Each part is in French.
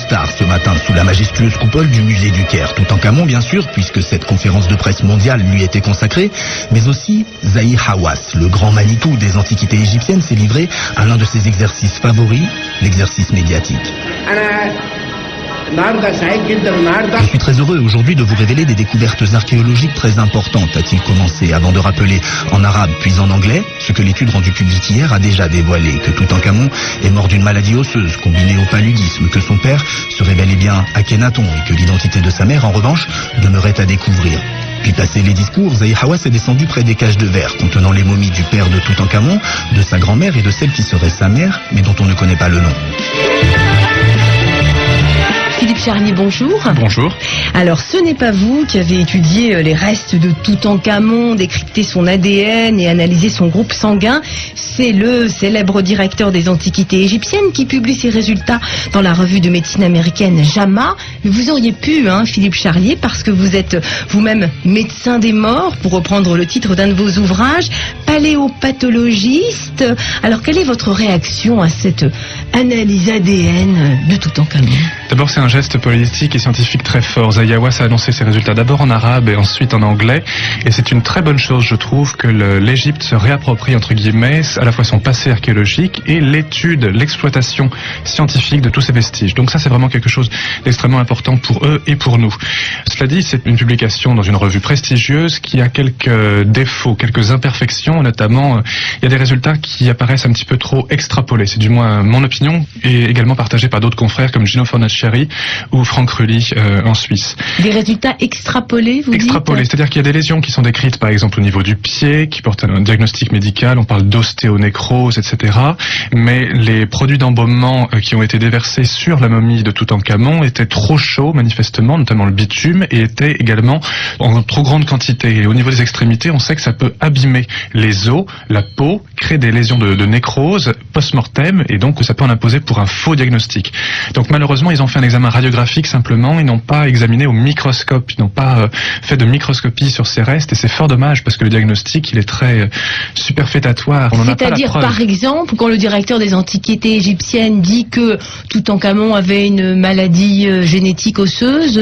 stars ce matin sous la majestueuse coupole du musée du Caire. Toutankhamon, bien sûr, puisque cette conférence de presse mondiale lui était consacrée, mais aussi Zahi Hawass, le grand Manitou des antiquités égyptiennes, s'est livré à l'un de ses exercices favoris, l'exercice médiatique. Je suis très heureux aujourd'hui de vous révéler des découvertes archéologiques très importantes, a-t-il commencé, avant de rappeler en arabe puis en anglais ce que l'étude rendue publique hier a déjà dévoilé, que Toutankhamon est mort d'une maladie osseuse combinée au paludisme, que son père serait bel et bien Akhenaton et que l'identité de sa mère, en revanche, demeurait à découvrir. Puis passé les discours, Zahi Hawass est descendu près des cages de verre contenant les momies du père de Toutankhamon, de sa grand-mère et de celle qui serait sa mère, mais dont on ne connaît pas le nom. Philippe Charlier, bonjour. Bonjour. Alors, ce n'est pas vous qui avez étudié les restes de Toutankhamon, décrypté son ADN et analysé son groupe sanguin. C'est le célèbre directeur des antiquités égyptiennes qui publie ses résultats dans la revue de médecine américaine JAMA. Mais vous auriez pu, Philippe Charlier, parce que vous êtes vous-même médecin des morts, pour reprendre le titre d'un de vos ouvrages, paléopathologiste. Alors, quelle est votre réaction à cette analyse ADN de Toutankhamon ? D'abord, c'est un geste politique et scientifique très fort. Zahi Hawass a annoncé ses résultats d'abord en arabe et ensuite en anglais. Et c'est une très bonne chose, je trouve, que l'Égypte se réapproprie, entre guillemets, à la fois son passé archéologique et l'étude, l'exploitation scientifique de tous ces vestiges. Donc ça, c'est vraiment quelque chose d'extrêmement important pour eux et pour nous. Cela dit, c'est une publication dans une revue prestigieuse qui a quelques défauts, quelques imperfections, notamment il y a des résultats qui apparaissent un petit peu trop extrapolés. C'est du moins mon opinion et également partagée par d'autres confrères comme Gino Fornaciari ou Franck Rulli en Suisse. Des résultats extrapolés, vous extrapolés, dites ? C'est-à-dire qu'il y a des lésions qui sont décrites par exemple au niveau du pied, qui portent un diagnostic médical, on parle d'ostéonécrose, etc. Mais les produits d'embaumement qui ont été déversés sur la momie de Toutankhamon étaient trop chauds manifestement, notamment le bitume, et étaient également en trop grande quantité. Et au niveau des extrémités, on sait que ça peut abîmer les os, la peau, créer des lésions de nécrose post-mortem, et donc ça peut en imposer pour un faux diagnostic. Donc malheureusement, ils ont fait un examen radiographique simplement, ils n'ont pas examiné au microscope, ils n'ont pas fait de microscopie sur ces restes, et c'est fort dommage parce que le diagnostic, il est très superfétatoire. C'est-à-dire, par exemple, quand le directeur des antiquités égyptiennes dit que Toutankhamon avait une maladie génétique osseuse...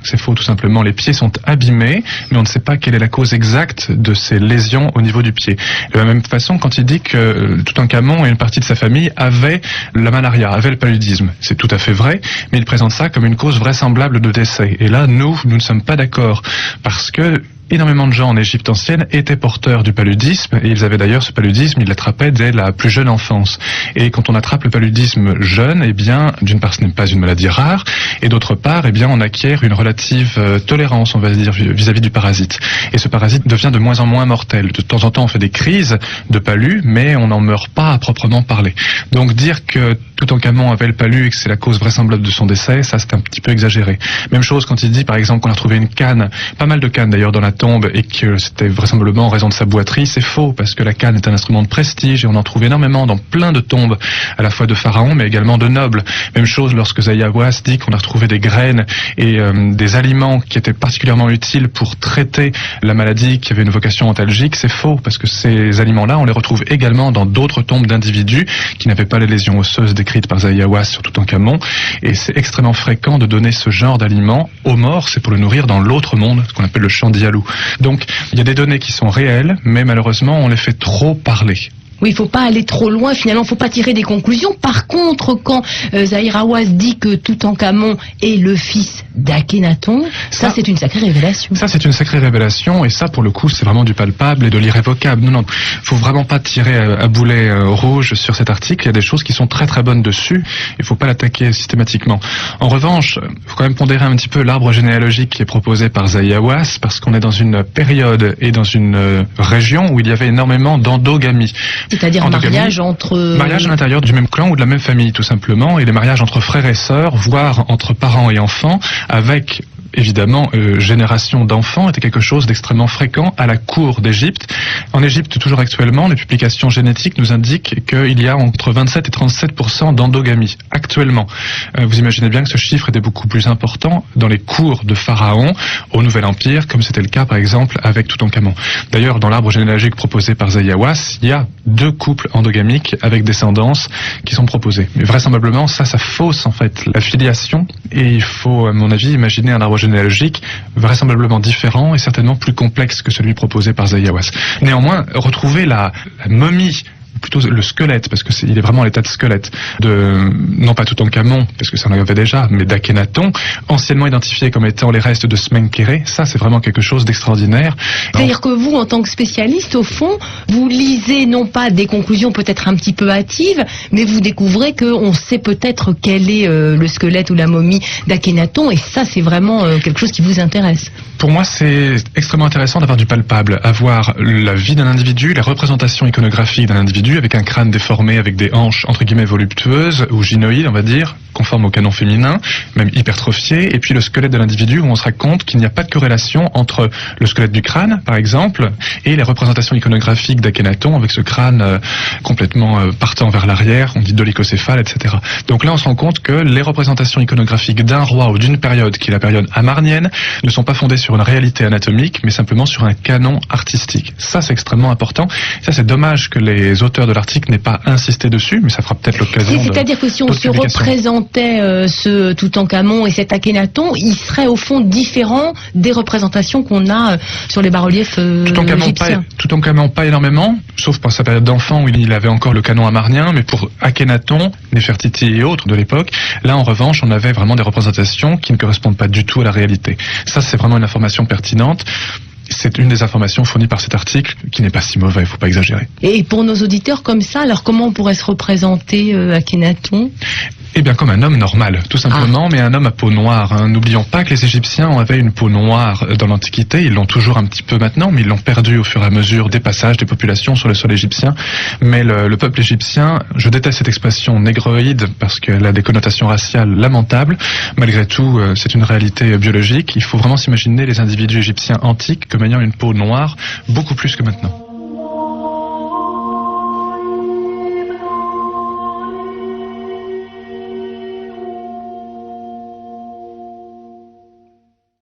C'est faux tout simplement. Les pieds sont abîmés, mais on ne sait pas quelle est la cause exacte de ces lésions au niveau du pied. De la même façon, quand il dit que Toutankhamon et une partie de sa famille avaient la malaria, avaient le paludisme, c'est tout à fait vrai, mais il présente ça comme une cause vraisemblable de décès. Et là, nous ne sommes pas d'accord, parce que énormément de gens en Égypte ancienne étaient porteurs du paludisme, et ils avaient d'ailleurs ce paludisme, ils l'attrapaient dès la plus jeune enfance. Et quand on attrape le paludisme jeune, eh bien, d'une part, ce n'est pas une maladie rare, et d'autre part, eh bien, on acquiert une relative tolérance, on va dire, vis-à-vis du parasite. Et ce parasite devient de moins en moins mortel. De temps en temps, on fait des crises de palu, mais on n'en meurt pas à proprement parler. Donc, dire que Toutankhamon avait le palu et que c'est la cause vraisemblable de son décès, ça, c'est un petit peu exagéré. Même chose quand il dit, par exemple, qu'on a retrouvé une canne, pas mal de cannes d'ailleurs dans la tombe, et que c'était vraisemblablement en raison de sa boiterie. C'est faux, parce que la canne est un instrument de prestige et on en trouve énormément dans plein de tombes, à la fois de pharaons mais également de nobles. Même chose lorsque Zahi Hawass dit qu'on a retrouvé des graines et des aliments qui étaient particulièrement utiles pour traiter la maladie qui avait une vocation antalgique. C'est faux, parce que ces aliments-là, on les retrouve également dans d'autres tombes d'individus qui n'avaient pas les lésions osseuses décrites par Zahi Hawass sur Toutankhamon, et c'est extrêmement fréquent de donner ce genre d'aliments aux morts, c'est pour le nourrir dans l'autre monde, ce qu'on appelle le champ d'Ialou. Donc, il y a des données qui sont réelles, mais malheureusement, on les fait trop parler. Oui, il faut pas aller trop loin, finalement, il faut pas tirer des conclusions. Par contre, quand Zahi Hawass dit que Toutankhamon est le fils d'Akhenaton, ça c'est une sacrée révélation. Ça c'est une sacrée révélation, et ça pour le coup c'est vraiment du palpable et de l'irrévocable. Non, faut vraiment pas tirer à boulet rouge sur cet article, il y a des choses qui sont très très bonnes dessus, il faut pas l'attaquer systématiquement. En revanche, il faut quand même pondérer un petit peu l'arbre généalogique qui est proposé par Zahi Hawass, parce qu'on est dans une période et dans une région où il y avait énormément d'endogamie. C'est-à-dire mariage entre... Mariage à l'intérieur du même clan ou de la même famille, tout simplement, et les mariages entre frères et sœurs, voire entre parents et enfants, avec évidemment, génération d'enfants était quelque chose d'extrêmement fréquent à la cour d'Égypte. En Égypte, toujours actuellement, les publications génétiques nous indiquent qu'il y a entre 27 et 37% d'endogamie, actuellement. Vous imaginez bien que ce chiffre était beaucoup plus important dans les cours de pharaons au Nouvel Empire, comme c'était le cas, par exemple, avec Toutankhamon. D'ailleurs, dans l'arbre généalogique proposé par Zahi Hawass, il y a 2 couples endogamiques avec descendance qui sont proposés. Mais vraisemblablement, ça fausse en fait la filiation, et il faut, à mon avis, imaginer un arbre généalogique vraisemblablement différent et certainement plus complexe que celui proposé par Zaïawas. Néanmoins, retrouver la momie, plutôt le squelette, parce que il est vraiment à l'état de squelette, non pas Toutankhamon, parce que ça en avait déjà, mais d'Akhenaton, anciennement identifié comme étant les restes de Smenkhéré, ça c'est vraiment quelque chose d'extraordinaire. C'est-à-dire que vous, en tant que spécialiste, au fond, vous lisez non pas des conclusions peut-être un petit peu hâtives, mais vous découvrez qu'on sait peut-être quel est le squelette ou la momie d'Akhenaton, et ça c'est vraiment quelque chose qui vous intéresse. Pour moi, c'est extrêmement intéressant d'avoir du palpable, avoir la vie d'un individu, les représentations iconographiques d'un individu avec un crâne déformé, avec des hanches entre guillemets voluptueuses ou gynoïdes, on va dire, conformes au canon féminin, même hypertrophiées, et puis le squelette de l'individu où on se rend compte qu'il n'y a pas de corrélation entre le squelette du crâne, par exemple, et les représentations iconographiques d'Akhenaton avec ce crâne complètement partant vers l'arrière, on dit dolicocéphale, etc. Donc là, on se rend compte que les représentations iconographiques d'un roi ou d'une période, qui est la période amarnienne, ne sont pas fondées sur une réalité anatomique, mais simplement sur un canon artistique. Ça, c'est extrêmement important. Ça, c'est dommage que les auteurs de l'article n'aient pas insisté dessus, mais ça fera peut-être l'occasion. C'est-à-dire que si on se représentait ce Toutankhamon et cet Akhenaton, il serait au fond différent des représentations qu'on a sur les bas-reliefs égyptiens. Toutankhamon pas énormément, sauf pour sa période d'enfant où il avait encore le canon amarnien, mais pour Akhenaton, Néfertiti et autres de l'époque, là en revanche, on avait vraiment des représentations qui ne correspondent pas du tout à la réalité. Ça, c'est vraiment une information pertinente. C'est une des informations fournies par cet article qui n'est pas si mauvais, il ne faut pas exagérer. Et pour nos auditeurs comme ça, alors comment on pourrait se représenter Akhenaton ? Eh bien, comme un homme normal, tout simplement, mais un homme à peau noire. Hein. N'oublions pas que les Égyptiens avaient une peau noire dans l'Antiquité. Ils l'ont toujours un petit peu maintenant, mais ils l'ont perdu au fur et à mesure des passages des populations sur le sol égyptien. Mais le peuple égyptien, je déteste cette expression négroïde parce qu'elle a des connotations raciales lamentables. Malgré tout, c'est une réalité biologique. Il faut vraiment s'imaginer les individus égyptiens antiques comme ayant une peau noire beaucoup plus que maintenant.